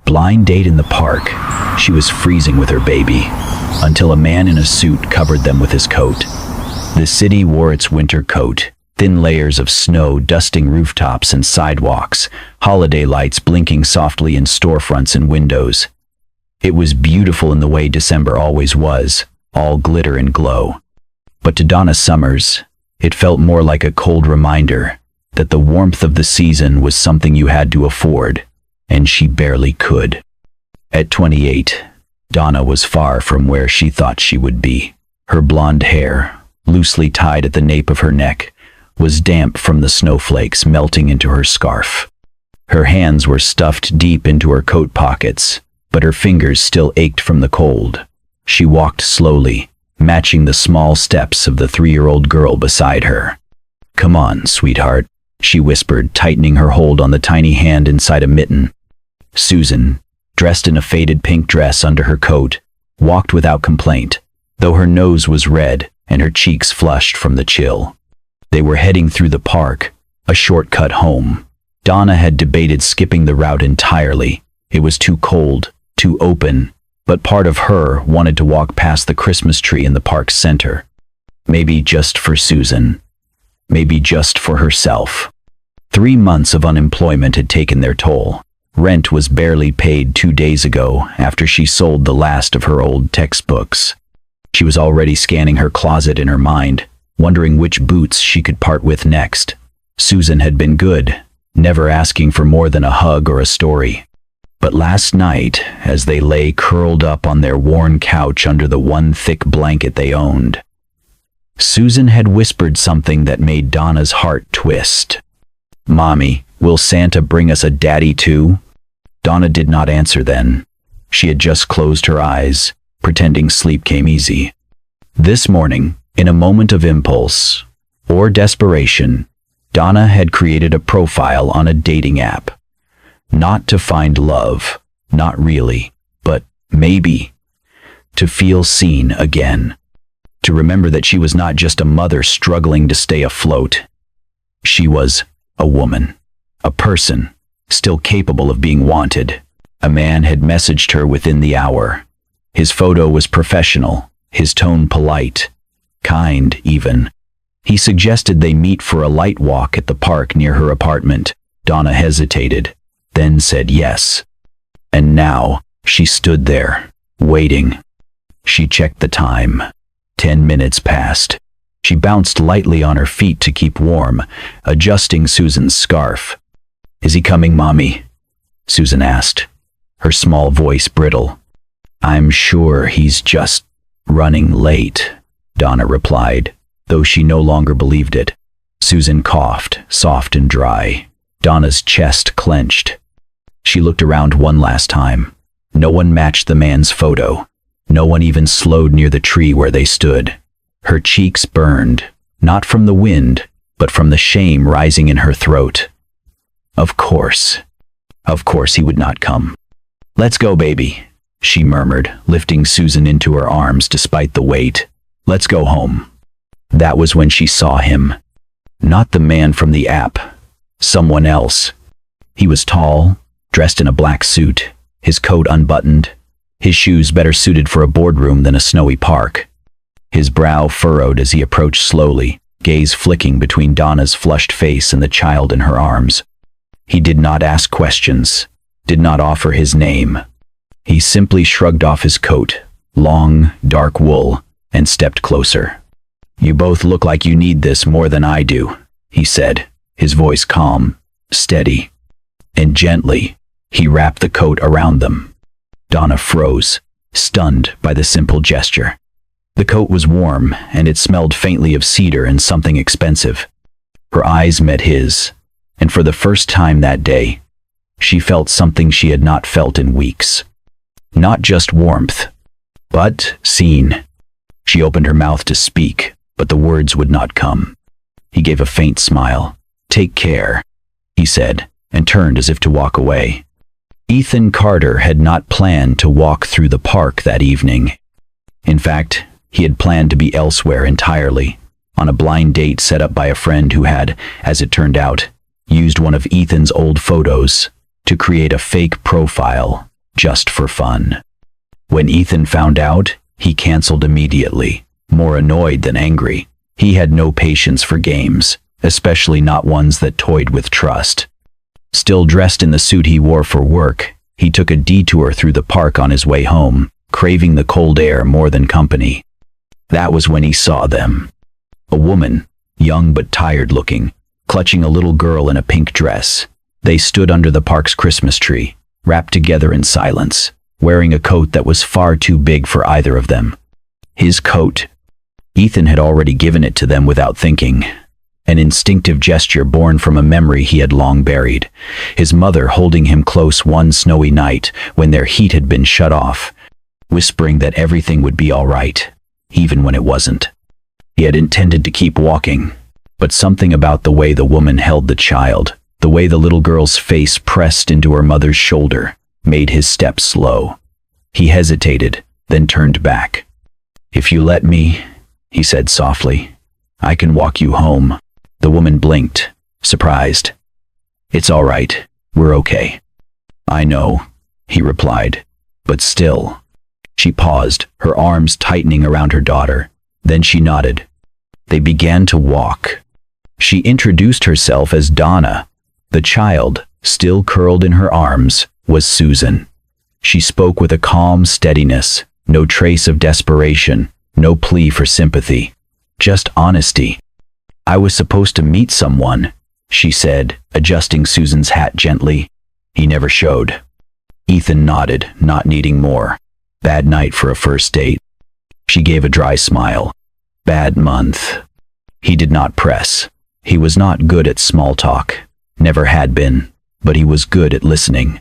Blind date in the park. She was freezing with her baby, until a man in a suit covered them with his coat. The city wore its winter coat, thin layers of snow dusting rooftops and sidewalks, holiday lights blinking softly in storefronts and windows. It was beautiful in the way December always was, all glitter and glow. But to Donna Summers, it felt more like a cold reminder that the warmth of the season was something you had to afford, and she barely could. At 28, Donna was far from where she thought she would be. Her blonde hair, loosely tied at the nape of her neck, was damp from the snowflakes melting into her scarf. Her hands were stuffed deep into her coat pockets, but her fingers still ached from the cold. She walked slowly, matching the small steps of the 3-year-old girl beside her. "Come on, sweetheart," she whispered, tightening her hold on the tiny hand inside a mitten. Susan, dressed in a faded pink dress under her coat, walked without complaint, though her nose was red and her cheeks flushed from the chill. They were heading through the park, a shortcut home. Donna had debated skipping the route entirely. It was too cold, too open, but part of her wanted to walk past the Christmas tree in the park's center. Maybe just for Susan. Maybe just for herself. 3 months of unemployment had taken their toll. Rent was barely paid 2 days ago after she sold the last of her old textbooks. She was already scanning her closet in her mind, wondering which boots she could part with next. Susan had been good, never asking for more than a hug or a story. But last night, as they lay curled up on their worn couch under the one thick blanket they owned, Susan had whispered something that made Donna's heart twist. "Mommy, will Santa bring us a daddy too?" Donna did not answer then. She had just closed her eyes, pretending sleep came easy. This morning, in a moment of impulse or desperation, Donna had created a profile on a dating app. Not to find love, not really, but maybe to feel seen again. To remember that she was not just a mother struggling to stay afloat. She was a woman, a person, still capable of being wanted. A man had messaged her within the hour. His photo was professional, his tone polite, kind even. He suggested they meet for a light walk at the park near her apartment. Donna hesitated, then said yes. And now, she stood there, waiting. She checked the time. 10 minutes passed. She bounced lightly on her feet to keep warm, adjusting Susan's scarf. "Is he coming, Mommy?" Susan asked, her small voice brittle. "I'm sure he's just running late," Donna replied, though she no longer believed it. Susan coughed, soft and dry. Donna's chest clenched. She looked around one last time. No one matched the man's photo. No one even slowed near the tree where they stood. Her cheeks burned, not from the wind, but from the shame rising in her throat. Of course he would not come. "Let's go, baby," she murmured, lifting Susan into her arms despite the weight. "Let's go home." That was when she saw him. Not the man from the app. Someone else. He was tall, dressed in a black suit, his coat unbuttoned, his shoes better suited for a boardroom than a snowy park. His brow furrowed as he approached slowly, gaze flicking between Donna's flushed face and the child in her arms. He did not ask questions, did not offer his name. He simply shrugged off his coat, long, dark wool, and stepped closer. "You both look like you need this more than I do," he said, his voice calm, steady. And gently, he wrapped the coat around them. Donna froze, stunned by the simple gesture. The coat was warm, and it smelled faintly of cedar and something expensive. Her eyes met his, and for the first time that day, she felt something she had not felt in weeks. Not just warmth, but seen. She opened her mouth to speak, but the words would not come. He gave a faint smile. "Take care," he said, and turned as if to walk away. Ethan Carter had not planned to walk through the park that evening. In fact, he had planned to be elsewhere entirely, on a blind date set up by a friend who had, as it turned out, used one of Ethan's old photos to create a fake profile just for fun. When Ethan found out, he canceled immediately, more annoyed than angry. He had no patience for games, especially not ones that toyed with trust. Still dressed in the suit he wore for work, he took a detour through the park on his way home, craving the cold air more than company. That was when he saw them. A woman, young but tired-looking, clutching a little girl in a pink dress. They stood under the park's Christmas tree, wrapped together in silence, wearing a coat that was far too big for either of them. His coat. Ethan had already given it to them without thinking. An instinctive gesture born from a memory he had long buried. His mother holding him close one snowy night when their heat had been shut off, whispering that everything would be all right, even when it wasn't. He had intended to keep walking, but something about the way the woman held the child, the way the little girl's face pressed into her mother's shoulder, made his steps slow. He hesitated, then turned back. "If you let me," he said softly, "I can walk you home." The woman blinked, surprised. "It's all right. We're okay." "I know," he replied, "but still." She paused, her arms tightening around her daughter. Then she nodded. They began to walk. She introduced herself as Donna. The child, still curled in her arms, was Susan. She spoke with a calm steadiness, no trace of desperation, no plea for sympathy, just honesty. "I was supposed to meet someone," she said, adjusting Susan's hat gently. "He never showed." Ethan nodded, not needing more. "Bad night for a first date." She gave a dry smile. "Bad month." He did not press. He was not good at small talk. Never had been, but he was good at listening.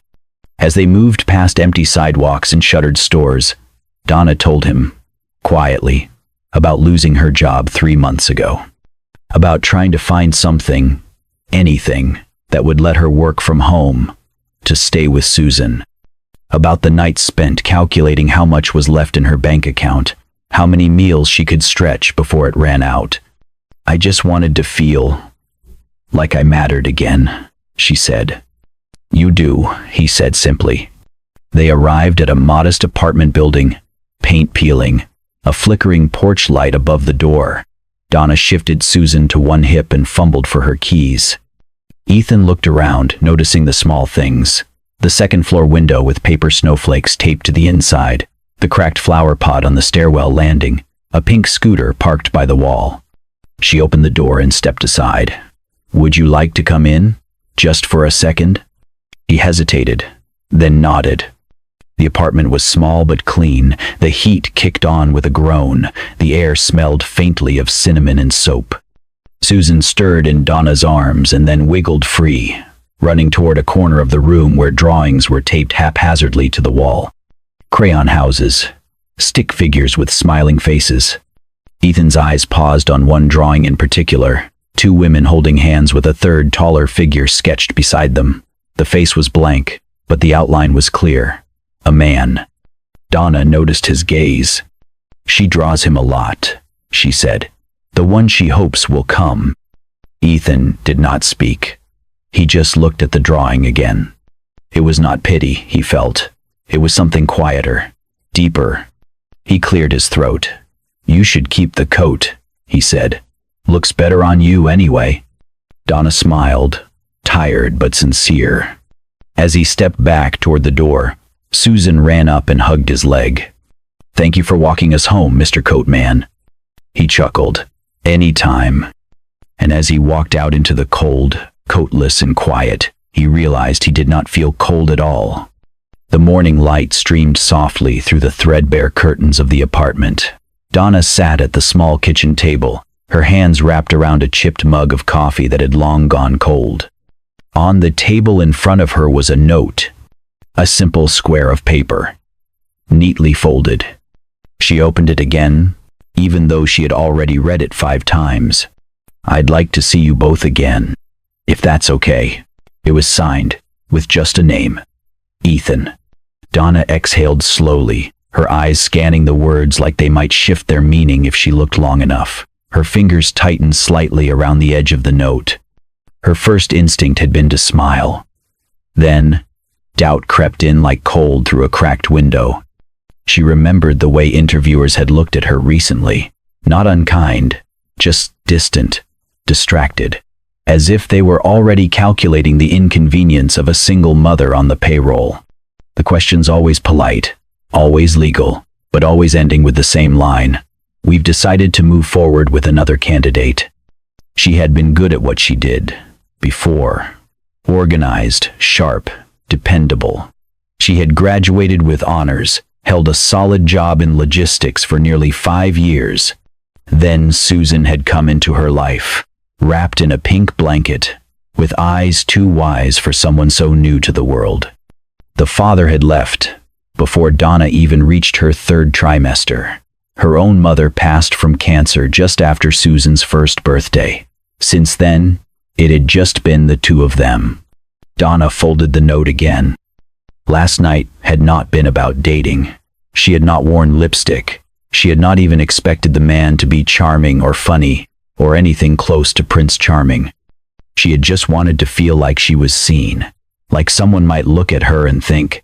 As they moved past empty sidewalks and shuttered stores, Donna told him, quietly, about losing her job 3 months ago. About trying to find something, anything, that would let her work from home, to stay with Susan. About the nights spent calculating how much was left in her bank account, how many meals she could stretch before it ran out. "I just wanted to feel like I mattered again," she said. "You do," he said simply. They arrived at a modest apartment building, paint peeling, a flickering porch light above the door. Donna shifted Susan to one hip and fumbled for her keys. Ethan looked around, noticing the small things. The second-floor window with paper snowflakes taped to the inside, the cracked flower pot on the stairwell landing, a pink scooter parked by the wall. She opened the door and stepped aside. "Would you like to come in? Just for a second?" He hesitated, then nodded. The apartment was small but clean. The heat kicked on with a groan. The air smelled faintly of cinnamon and soap. Susan stirred in Donna's arms and then wiggled free, running toward a corner of the room where drawings were taped haphazardly to the wall. Crayon houses, stick figures with smiling faces. Ethan's eyes paused on one drawing in particular, 2 women holding hands with a third taller figure sketched beside them. The face was blank, but the outline was clear. A man. Donna noticed his gaze. "She draws him a lot," she said. "The one she hopes will come." Ethan did not speak. He just looked at the drawing again. It was not pity, he felt. It was something quieter, deeper. He cleared his throat. "You should keep the coat," he said. "Looks better on you anyway." Donna smiled, tired but sincere. As he stepped back toward the door, Susan ran up and hugged his leg. "Thank you for walking us home, Mr. Coatman." He chuckled. "Any time." And as he walked out into the cold, coatless and quiet, he realized he did not feel cold at all. The morning light streamed softly through the threadbare curtains of the apartment. Donna sat at the small kitchen table, her hands wrapped around a chipped mug of coffee that had long gone cold. On the table in front of her was a note, a simple square of paper, neatly folded. She opened it again, even though she had already read it 5 times. "I'd like to see you both again, if that's okay." It was signed, with just a name, Ethan. Donna exhaled slowly, her eyes scanning the words like they might shift their meaning if she looked long enough. Her fingers tightened slightly around the edge of the note. Her first instinct had been to smile. Then, Doubt crept in like cold through a cracked window. She remembered the way interviewers had looked at her recently, not unkind, just distant, distracted, as if they were already calculating the inconvenience of a single mother on the payroll. The questions always polite, always legal, but always ending with the same line: "We've decided to move forward with another candidate." She had been good at what she did before. Organized, sharp, dependable. She had graduated with honors, held a solid job in logistics for nearly 5 years. Then Susan had come into her life, wrapped in a pink blanket, with eyes too wise for someone so new to the world. The father had left before Donna even reached her 3rd trimester. Her own mother passed from cancer just after Susan's 1st birthday. Since then, it had just been the two of them. Donna folded the note again. Last night had not been about dating. She had not worn lipstick. She had not even expected the man to be charming or funny, or anything close to Prince Charming. She had just wanted to feel like she was seen, like someone might look at her and think,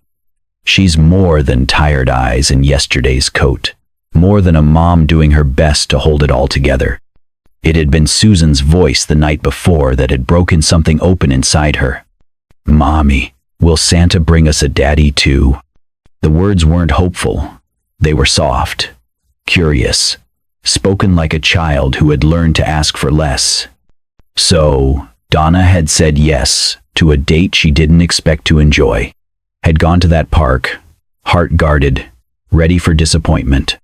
"She's more than tired eyes in yesterday's coat, more than a mom doing her best to hold it all together." It had been Susan's voice the night before that had broken something open inside her. "Mommy, will Santa bring us a daddy too?" The words weren't hopeful. They were soft, curious, spoken like a child who had learned to ask for less. So, Donna had said yes to a date she didn't expect to enjoy, had gone to that park, heart guarded, ready for disappointment.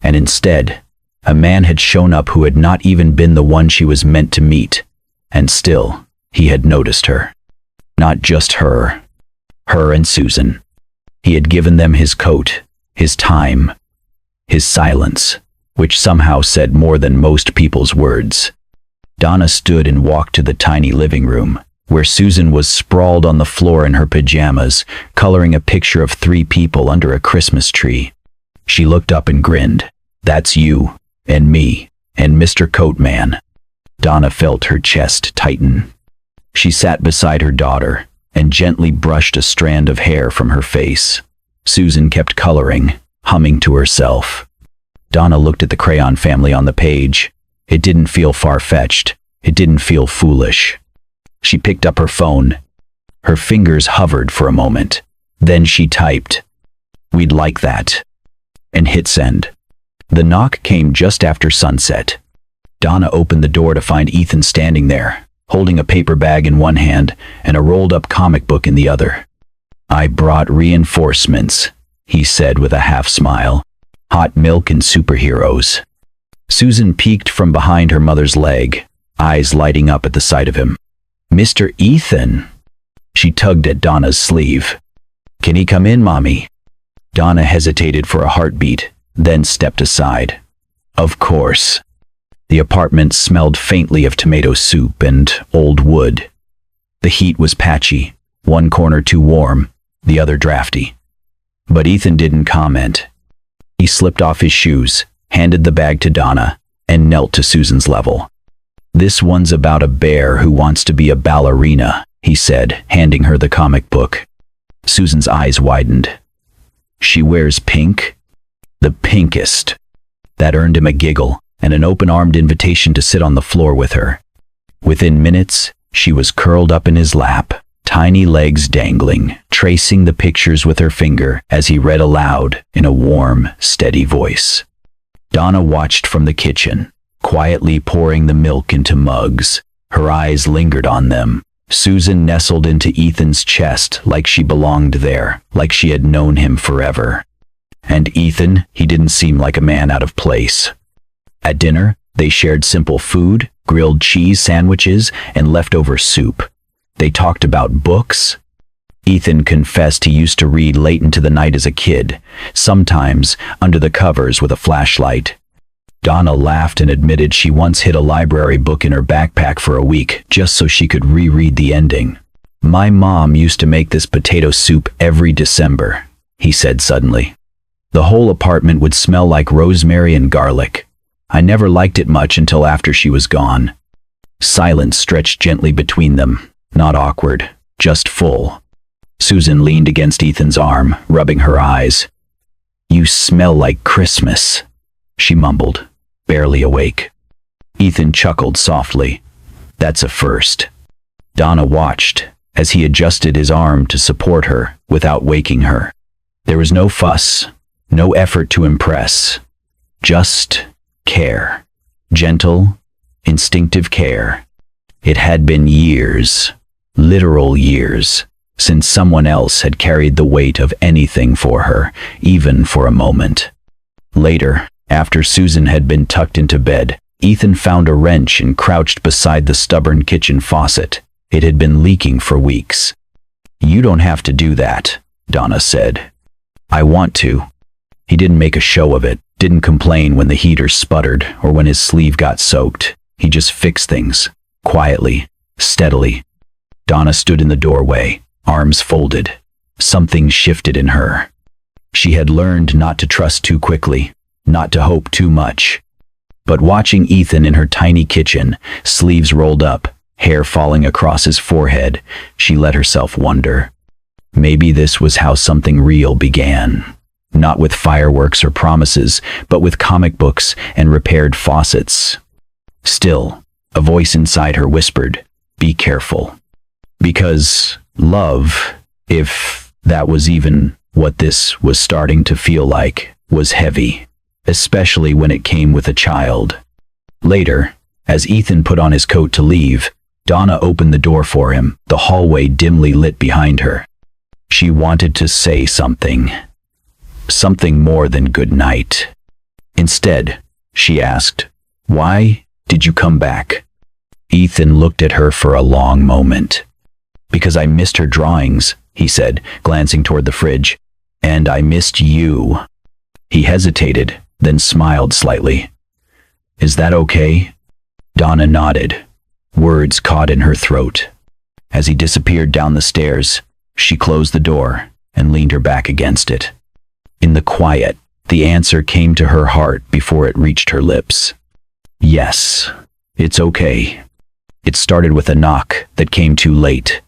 And instead, a man had shown up who had not even been the one she was meant to meet, and still, he had noticed her. Not just her and Susan. He had given them his coat, his time, his silence, which somehow said more than most people's words. Donna stood and walked to the tiny living room, where Susan was sprawled on the floor in her pajamas, coloring a picture of 3 people under a Christmas tree. She looked up and grinned. "That's you, and me, and Mr. Coatman." Donna felt her chest tighten. She sat beside her daughter and gently brushed a strand of hair from her face. Susan kept coloring, humming to herself. Donna looked at the crayon family on the page. It didn't feel far-fetched. It didn't feel foolish. She picked up her phone. Her fingers hovered for a moment. Then she typed, "We'd like that," and hit send. The knock came just after sunset. Donna opened the door to find Ethan standing there, holding a paper bag in one hand and a rolled-up comic book in the other. "I brought reinforcements," he said with a half-smile. "Hot milk and superheroes." Susan peeked from behind her mother's leg, eyes lighting up at the sight of him. "Mr. Ethan!" She tugged at Donna's sleeve. "Can he come in, Mommy?" Donna hesitated for a heartbeat, then stepped aside. Of course. The apartment smelled faintly of tomato soup and old wood. The heat was patchy, one corner too warm, the other drafty. But Ethan didn't comment. He slipped off his shoes, handed the bag to Donna, and knelt to Susan's level. "This one's about a bear who wants to be a ballerina," he said, handing her the comic book. Susan's eyes widened. "She wears pink?" "The pinkest." That earned him a giggle and an open-armed invitation to sit on the floor with her. Within minutes, she was curled up in his lap, tiny legs dangling, tracing the pictures with her finger as he read aloud in a warm, steady voice. Donna watched from the kitchen, quietly pouring the milk into mugs. Her eyes lingered on them. Susan nestled into Ethan's chest like she belonged there, like she had known him forever. And Ethan, he didn't seem like a man out of place. At dinner, they shared simple food, grilled cheese sandwiches, and leftover soup. They talked about books. Ethan confessed he used to read late into the night as a kid, sometimes under the covers with a flashlight. Donna laughed and admitted she once hid a library book in her backpack for a week just so she could reread the ending. "My mom used to make this potato soup every December," he said suddenly. "The whole apartment would smell like rosemary and garlic. I never liked it much until after she was gone." Silence stretched gently between them, not awkward, just full. Susan leaned against Ethan's arm, rubbing her eyes. "You smell like Christmas," she mumbled, barely awake. Ethan chuckled softly. "That's a first." Donna watched as he adjusted his arm to support her without waking her. There was no fuss, no effort to impress, just care. Gentle, instinctive care. It had been years, literal years, since someone else had carried the weight of anything for her, even for a moment. Later, after Susan had been tucked into bed, Ethan found a wrench and crouched beside the stubborn kitchen faucet. It had been leaking for weeks. "You don't have to do that," Donna said. "I want to." He didn't make a show of it, didn't complain when the heater sputtered or when his sleeve got soaked. He just fixed things, quietly, steadily. Donna stood in the doorway, arms folded. Something shifted in her. She had learned not to trust too quickly, not to hope too much. But watching Ethan in her tiny kitchen, sleeves rolled up, hair falling across his forehead, she let herself wonder. Maybe this was how something real began. Not with fireworks or promises, but with comic books and repaired faucets. Still, a voice inside her whispered, "Be careful." Because love, if that was even what this was starting to feel like, was heavy, especially when it came with a child. Later, as Ethan put on his coat to leave, Donna opened the door for him, the hallway dimly lit behind her. She wanted to say something. Something more than good night. Instead, she asked, "Why did you come back?" Ethan looked at her for a long moment. "Because I missed her drawings," he said, glancing toward the fridge. "And I missed you." He hesitated, then smiled slightly. "Is that okay?" Donna nodded, words caught in her throat. As he disappeared down the stairs, she closed the door and leaned her back against it. In the quiet, the answer came to her heart before it reached her lips. Yes, it's okay. It started with a knock that came too late.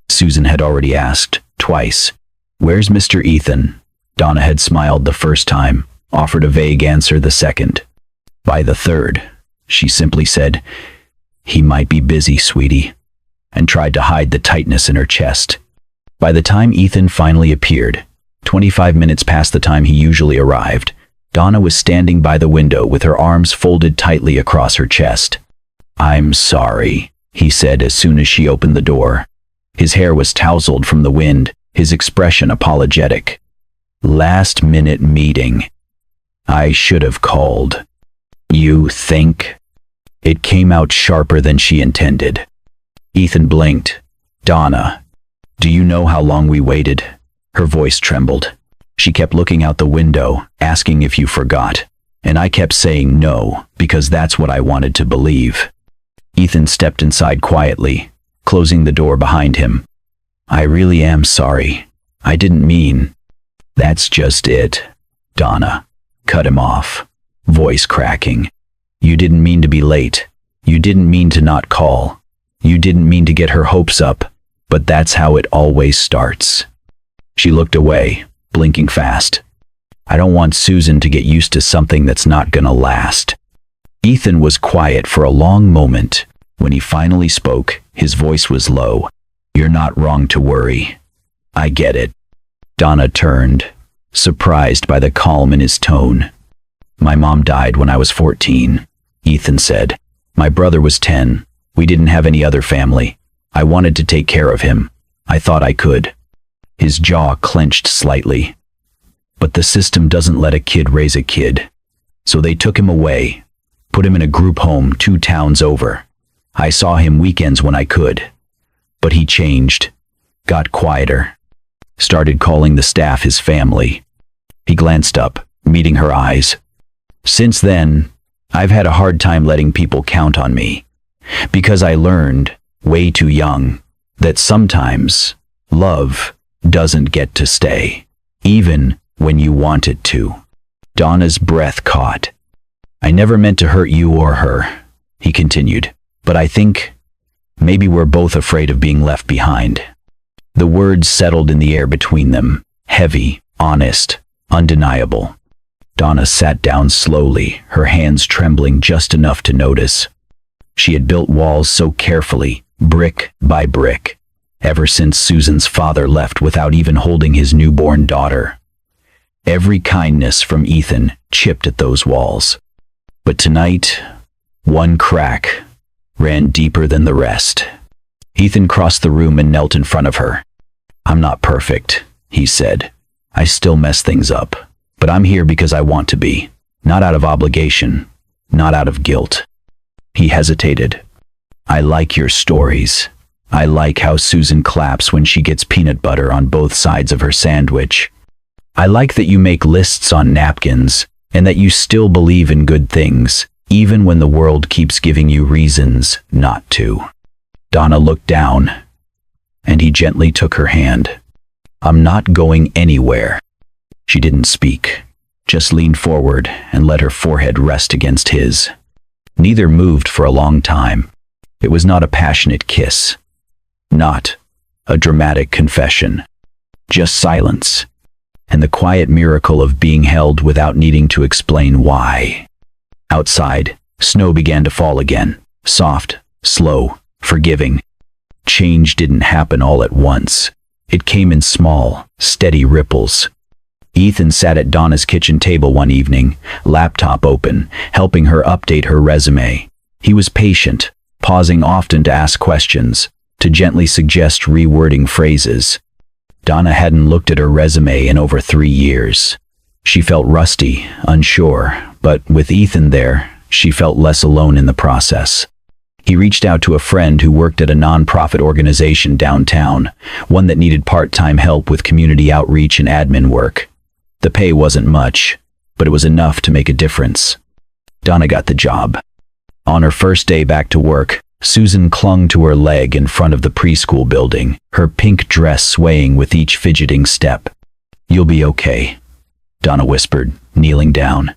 Susan had already asked, twice, "Where's Mr. Ethan?" Donna had smiled the first time, offered a vague answer the second. By the third, she simply said, "He might be busy, sweetie," and tried to hide the tightness in her chest. By the time Ethan finally appeared, 25 minutes past the time he usually arrived, Donna was standing by the window with her arms folded tightly across her chest. "I'm sorry," he said as soon as she opened the door. His hair was tousled from the wind, his expression apologetic. "Last-minute meeting. I should have called." "You think?" It came out sharper than she intended. Ethan blinked. "Donna, do you know how long we waited?" Her voice trembled. She kept looking out the window, asking if you forgot. And I kept saying no, because that's what I wanted to believe. Ethan stepped inside quietly, closing the door behind him. "I really am sorry. I didn't mean." "That's just it," Donna cut him off, voice cracking. "You didn't mean to be late. You didn't mean to not call. You didn't mean to get her hopes up, but that's how it always starts." She looked away, blinking fast. "I don't want Susan to get used to something that's not gonna last." Ethan was quiet for a long moment. When he finally spoke, his voice was low. "You're not wrong to worry. I get it." Donna turned, surprised by the calm in his tone. "My mom died when I was 14, Ethan said. "My brother was 10. We didn't have any other family. I wanted to take care of him. I thought I could." His jaw clenched slightly. "But the system doesn't let a kid raise a kid. So they took him away, put him in a group home 2 towns over. I saw him weekends when I could. But he changed, got quieter, started calling the staff his family." He glanced up, meeting her eyes. "Since then, I've had a hard time letting people count on me. Because I learned, way too young, that sometimes love doesn't get to stay, even when you want it to." Donna's breath caught. "I never meant to hurt you or her," he continued, "but I think maybe we're both afraid of being left behind." The words settled in the air between them, heavy, honest, undeniable. Donna sat down slowly, her hands trembling just enough to notice. She had built walls so carefully, brick by brick, ever since Susan's father left without even holding his newborn daughter. Every kindness from Ethan chipped at those walls. But tonight, one crack ran deeper than the rest. Ethan crossed the room and knelt in front of her. "I'm not perfect," he said. "I still mess things up. But I'm here because I want to be. Not out of obligation. Not out of guilt." He hesitated. "I like your stories. I like how Susan claps when she gets peanut butter on both sides of her sandwich. I like that you make lists on napkins, and that you still believe in good things, even when the world keeps giving you reasons not to." Donna looked down, and he gently took her hand. "I'm not going anywhere." She didn't speak, just leaned forward and let her forehead rest against his. Neither moved for a long time. It was not a passionate kiss, not a dramatic confession, just silence, and the quiet miracle of being held without needing to explain why. Outside, snow began to fall again, soft, slow, forgiving. Change didn't happen all at once. It came in small, steady ripples. Ethan sat at Donna's kitchen table one evening, laptop open, helping her update her resume. He was patient, pausing often to ask questions, to gently suggest rewording phrases. Donna hadn't looked at her resume in over 3 years. She felt rusty, unsure, but with Ethan there, she felt less alone in the process. He reached out to a friend who worked at a nonprofit organization downtown, one that needed part-time help with community outreach and admin work. The pay wasn't much, but it was enough to make a difference. Donna got the job. On her first day back to work, Susan clung to her leg in front of the preschool building, her pink dress swaying with each fidgeting step. "You'll be okay," Donna whispered, kneeling down.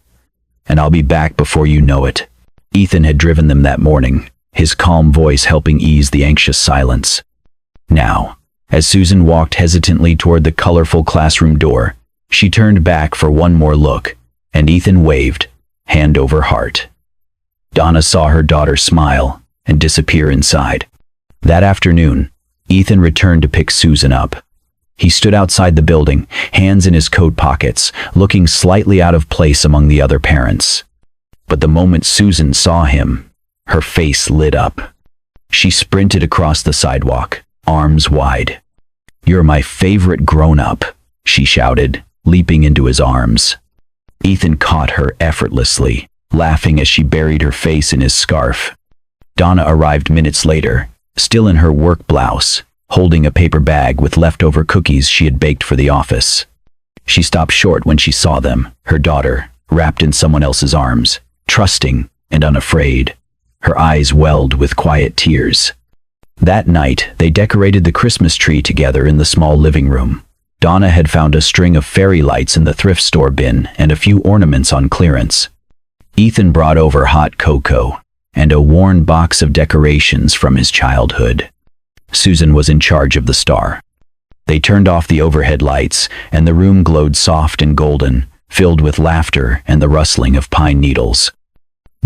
"And I'll be back before you know it." Ethan had driven them that morning, his calm voice helping ease the anxious silence. Now, as Susan walked hesitantly toward the colorful classroom door, she turned back for one more look, and Ethan waved, hand over heart. Donna saw her daughter smile and disappear inside. That afternoon, Ethan returned to pick Susan up. He stood outside the building, hands in his coat pockets, looking slightly out of place among the other parents. But the moment Susan saw him, her face lit up. She sprinted across the sidewalk, arms wide. "You're my favorite grown-up," she shouted, leaping into his arms. Ethan caught her effortlessly, laughing as she buried her face in his scarf. Donna arrived minutes later, still in her work blouse, holding a paper bag with leftover cookies she had baked for the office. She stopped short when she saw them, her daughter, wrapped in someone else's arms, trusting and unafraid. Her eyes welled with quiet tears. That night, they decorated the Christmas tree together in the small living room. Donna had found a string of fairy lights in the thrift store bin and a few ornaments on clearance. Ethan brought over hot cocoa and a worn box of decorations from his childhood. Susan was in charge of the star. They turned off the overhead lights, and the room glowed soft and golden, filled with laughter and the rustling of pine needles.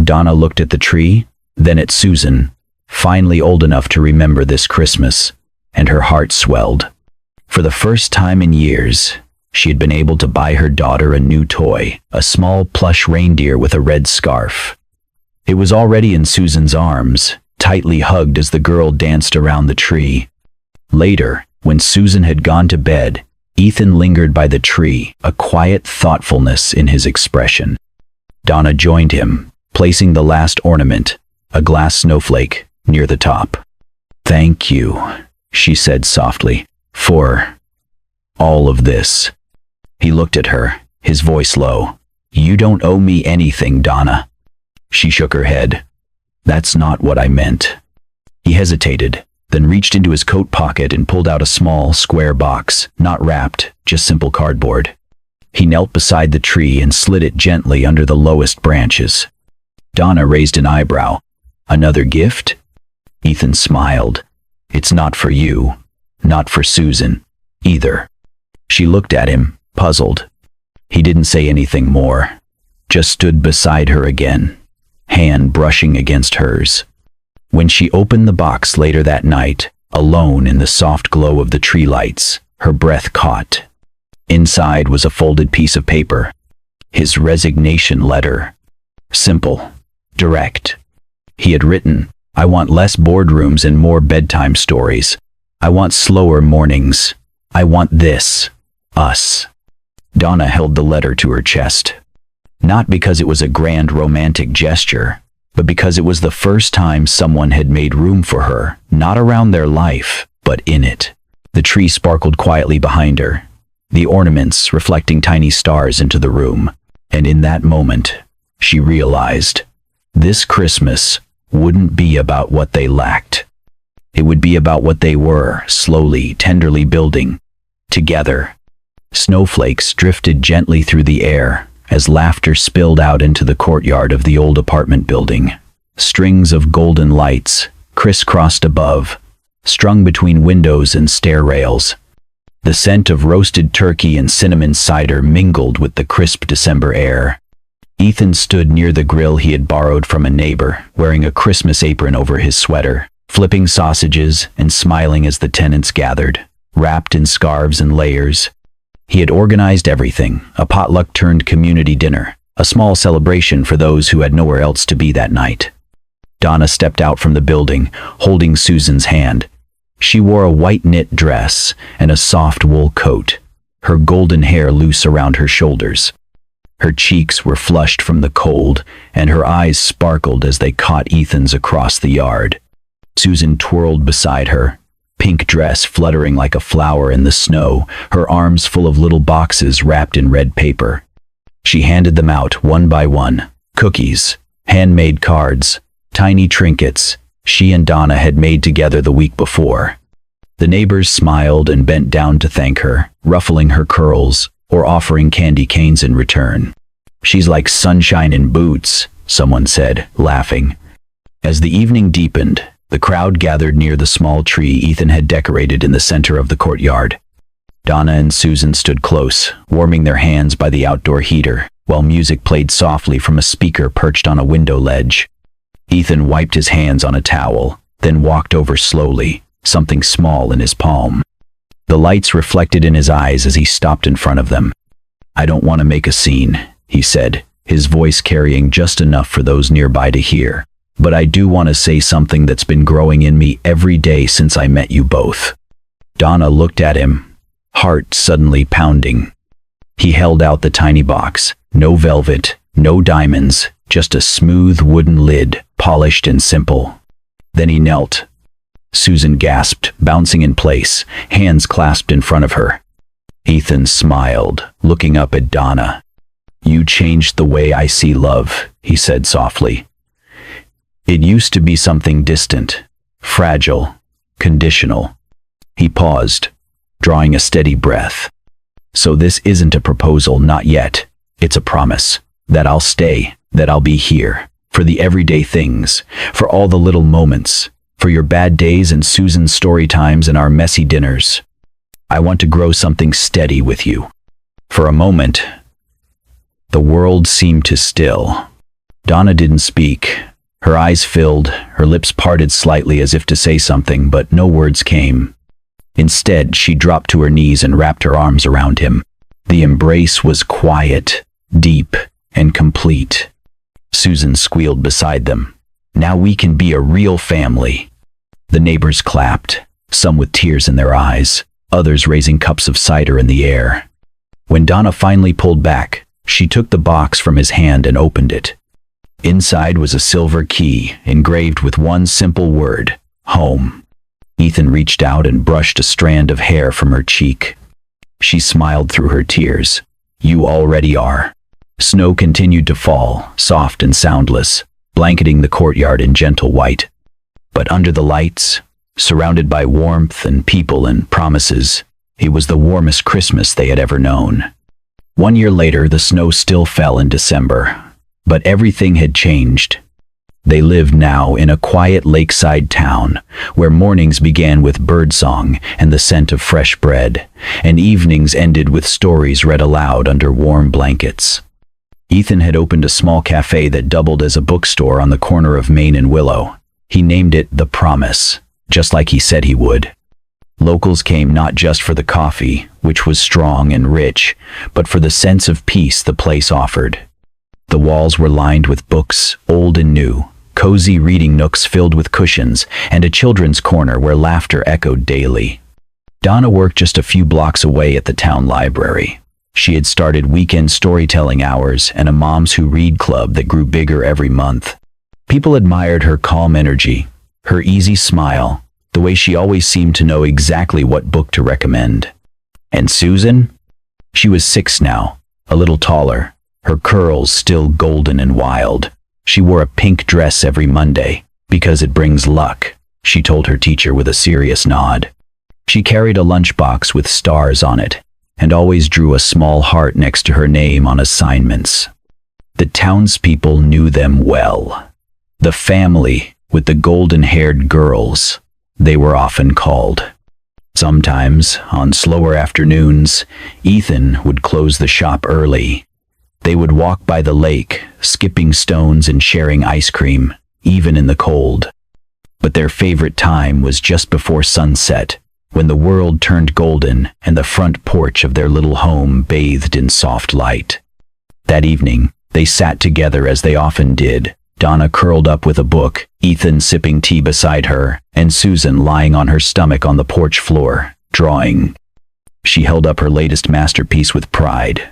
Donna looked at the tree, then at Susan, finally old enough to remember this Christmas, and her heart swelled. For the first time in years, she had been able to buy her daughter a new toy, a small plush reindeer with a red scarf. It was already in Susan's arms, tightly hugged as the girl danced around the tree. Later, when Susan had gone to bed, Ethan lingered by the tree, a quiet thoughtfulness in his expression. Donna joined him, placing the last ornament, a glass snowflake, near the top. "Thank you," she said softly, "for all of this." He looked at her, his voice low. "You don't owe me anything, Donna." She shook her head. "That's not what I meant." He hesitated, then reached into his coat pocket and pulled out a small, square box, not wrapped, just simple cardboard. He knelt beside the tree and slid it gently under the lowest branches. Donna raised an eyebrow. "Another gift?" Ethan smiled. "It's not for you. not for Susan, either. She looked at him, puzzled. He didn't say anything more, just stood beside her again, hand brushing against hers. When she opened the box later that night, alone in the soft glow of the tree lights, her breath caught. Inside was a folded piece of paper. His resignation letter. Simple, direct. He had written, "I want less boardrooms and more bedtime stories. I want slower mornings. I want this. Us." Donna held the letter to her chest. Not because it was a grand romantic gesture, but because it was the first time someone had made room for her, not around their life, but in it. The tree sparkled quietly behind her, the ornaments reflecting tiny stars into the room, and in that moment, she realized this Christmas wouldn't be about what they lacked. It would be about what they were, slowly, tenderly building, together. Snowflakes drifted gently through the air as laughter spilled out into the courtyard of the old apartment building. Strings of golden lights crisscrossed above, strung between windows and stair rails. The scent of roasted turkey and cinnamon cider mingled with the crisp December air. Ethan stood near the grill he had borrowed from a neighbor, wearing a Christmas apron over his sweater, flipping sausages and smiling as the tenants gathered, wrapped in scarves and layers. He had organized everything, a potluck-turned community dinner, a small celebration for those who had nowhere else to be that night. Donna stepped out from the building, holding Susan's hand. She wore a white knit dress and a soft wool coat, her golden hair loose around her shoulders. Her cheeks were flushed from the cold, and her eyes sparkled as they caught Ethan's across the yard. Susan twirled beside her, pink dress fluttering like a flower in the snow, her arms full of little boxes wrapped in red paper. She handed them out one by one, cookies, handmade cards, tiny trinkets she and Donna had made together the week before. The neighbors smiled and bent down to thank her, ruffling her curls or offering candy canes in return. "She's like sunshine in boots," someone said, laughing. As the evening deepened, the crowd gathered near the small tree Ethan had decorated in the center of the courtyard. Donna and Susan stood close, warming their hands by the outdoor heater, while music played softly from a speaker perched on a window ledge. Ethan wiped his hands on a towel, then walked over slowly, something small in his palm. The lights reflected in his eyes as he stopped in front of them. "I don't want to make a scene," he said, his voice carrying just enough for those nearby to hear. "But I do want to say something that's been growing in me every day since I met you both." Donna looked at him, heart suddenly pounding. He held out the tiny box, no velvet, no diamonds, just a smooth wooden lid, polished and simple. Then he knelt. Susan gasped, bouncing in place, hands clasped in front of her. Ethan smiled, looking up at Donna. "You changed the way I see love," he said softly. "It used to be something distant, fragile, conditional." He paused, drawing a steady breath. "So this isn't a proposal, not yet. It's a promise that I'll stay, that I'll be here, for the everyday things, for all the little moments, for your bad days and Susan's story times and our messy dinners. I want to grow something steady with you." For a moment, the world seemed to still. Donna didn't speak. Her eyes filled, her lips parted slightly as if to say something, but no words came. Instead, she dropped to her knees and wrapped her arms around him. The embrace was quiet, deep, and complete. Susan squealed beside them. "Now we can be a real family." The neighbors clapped, some with tears in their eyes, others raising cups of cider in the air. When Donna finally pulled back, she took the box from his hand and opened it. Inside was a silver key, engraved with one simple word, home. Ethan reached out and brushed a strand of hair from her cheek. She smiled through her tears. "You already are." Snow continued to fall, soft and soundless, blanketing the courtyard in gentle white. But under the lights, surrounded by warmth and people and promises, it was the warmest Christmas they had ever known. 1 year later, the snow still fell in December, but everything had changed. They lived now in a quiet lakeside town, where mornings began with birdsong and the scent of fresh bread, and evenings ended with stories read aloud under warm blankets. Ethan had opened a small cafe that doubled as a bookstore on the corner of Main and Willow. He named it The Promise, just like he said he would. Locals came not just for the coffee, which was strong and rich, but for the sense of peace the place offered. The walls were lined with books, old and new, cozy reading nooks filled with cushions, and a children's corner where laughter echoed daily. Donna worked just a few blocks away at the town library. She had started weekend storytelling hours and a Moms Who Read club that grew bigger every month. People admired her calm energy, her easy smile, the way she always seemed to know exactly what book to recommend. And Susan? She was 6 now, a little taller, her curls still golden and wild. She wore a pink dress every Monday, because it brings luck, she told her teacher with a serious nod. She carried a lunchbox with stars on it, and always drew a small heart next to her name on assignments. The townspeople knew them well. The family with the golden-haired girls, they were often called. Sometimes, on slower afternoons, Ethan would close the shop early. They would walk by the lake, skipping stones and sharing ice cream, even in the cold. But their favorite time was just before sunset, when the world turned golden and the front porch of their little home bathed in soft light. That evening, they sat together as they often did, Donna curled up with a book, Ethan sipping tea beside her, and Susan lying on her stomach on the porch floor, drawing. She held up her latest masterpiece with pride.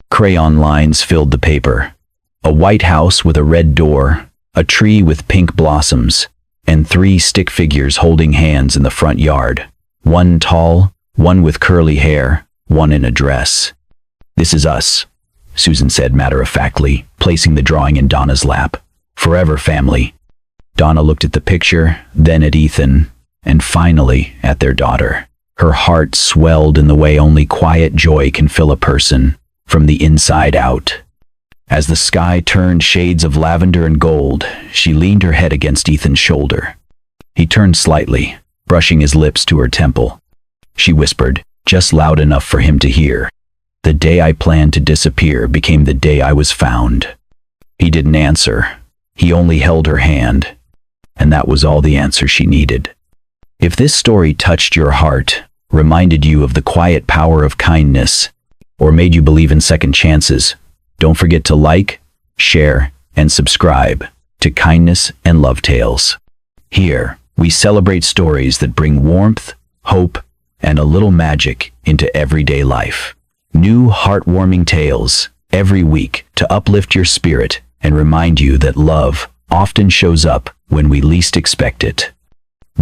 Crayon lines filled the paper. A white house with a red door, a tree with pink blossoms, and 3 stick figures holding hands in the front yard. One tall, one with curly hair, one in a dress. "This is us," Susan said matter-of-factly, placing the drawing in Donna's lap. "Forever family." Donna looked at the picture, then at Ethan, and finally at their daughter. Her heart swelled in the way only quiet joy can fill a person, from the inside out. As the sky turned shades of lavender and gold, she leaned her head against Ethan's shoulder. He turned slightly, brushing his lips to her temple. She whispered, just loud enough for him to hear, "The day I planned to disappear became the day I was found." He didn't answer. He only held her hand, and that was all the answer she needed. If this story touched your heart, reminded you of the quiet power of kindness, or made you believe in second chances, don't forget to like, share, and subscribe to Kindness and Love Tales. Here, we celebrate stories that bring warmth, hope, and a little magic into everyday life. New heartwarming tales every week to uplift your spirit and remind you that love often shows up when we least expect it.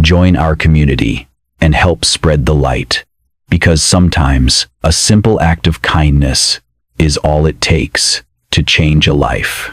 Join our community and help spread the light, because sometimes a simple act of kindness is all it takes to change a life.